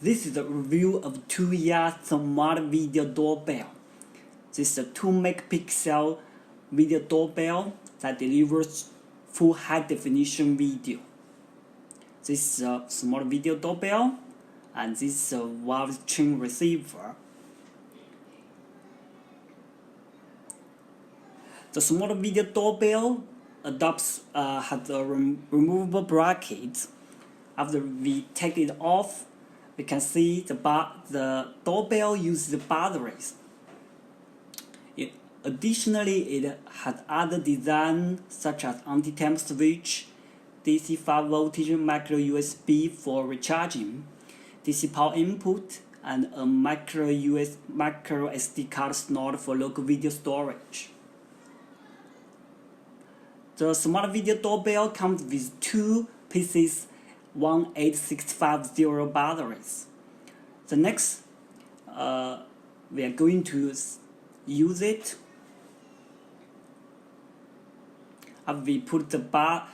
This is a review of Tuya Smart Video Doorbell. This is a 2-megapixel video doorbell that delivers full high-definition video. This is a smart video doorbell, and this is a wireless chain receiver. The smart video doorbell has a removable bracket. After we take it off, we can see the doorbell uses batteries. Additionally, it has other designs such as anti-temp switch, DC 5 voltage micro USB for recharging, DC power input, and a micro SD card slot for local video storage. The smart video doorbell comes with two pieces 18650 batteries. The next, we are going to use it. After we put the bar,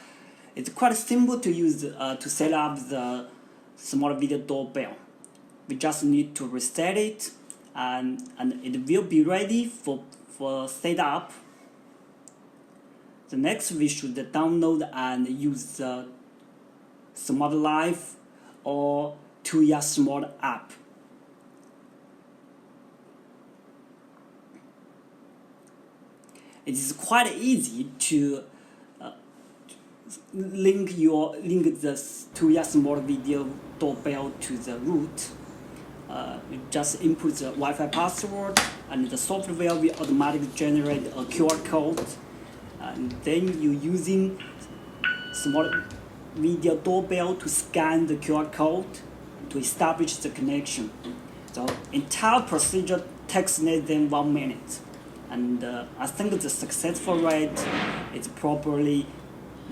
it's quite simple to use to set up the smart video doorbell. We just need to reset it, and it will be ready for setup. The next, we should download and use the Smart Life or Tuyasmart app. It is quite easy to link the Tuyasmart video doorbell to the root. You just input the Wi-Fi password, and the software will automatically generate a QR code. And then you're using smart video doorbell to scan the QR code to establish the connection. The entire procedure takes less than 1 minute, and I think the successful rate is probably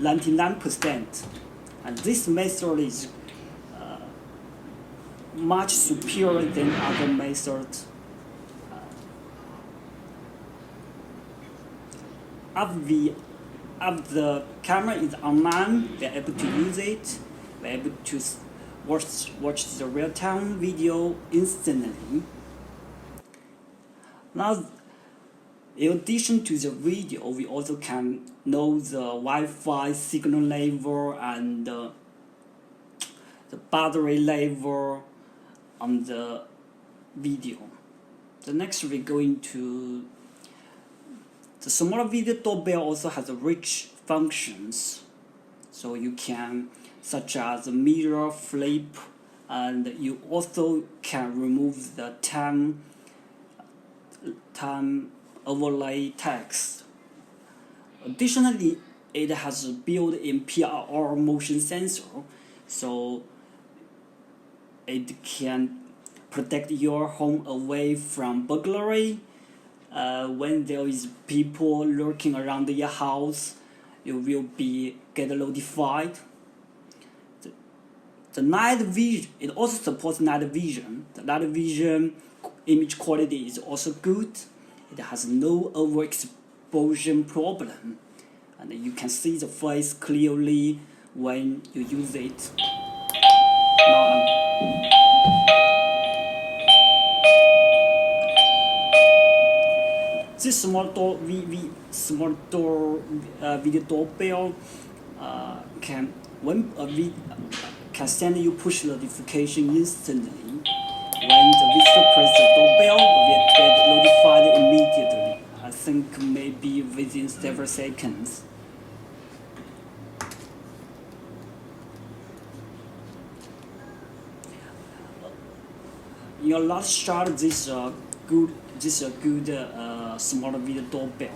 99%. And this method is much superior than other methods. After the camera is online, we are able to use it. We are able to watch the real-time video instantly. Now, in addition to the video, we also can know the Wi-Fi signal level and the battery level on the video. The next, we're going to the smart video doorbell also has rich functions, so you can, such as mirror flip, and you also can remove the time overlay text. Additionally, it has a built-in PIR motion sensor, so it can protect your home away from burglary. When there is people lurking around your house, you will get notified. The night vision, it also supports night vision. The night vision image quality is also good. It has no overexposure problem, and you can see the face clearly when you use it. Now, this smart video doorbell can send you push notification instantly. When the visitor presses the doorbell, we will get notified immediately. I think maybe within several seconds. In your last shot, this is a good smart video doorbell.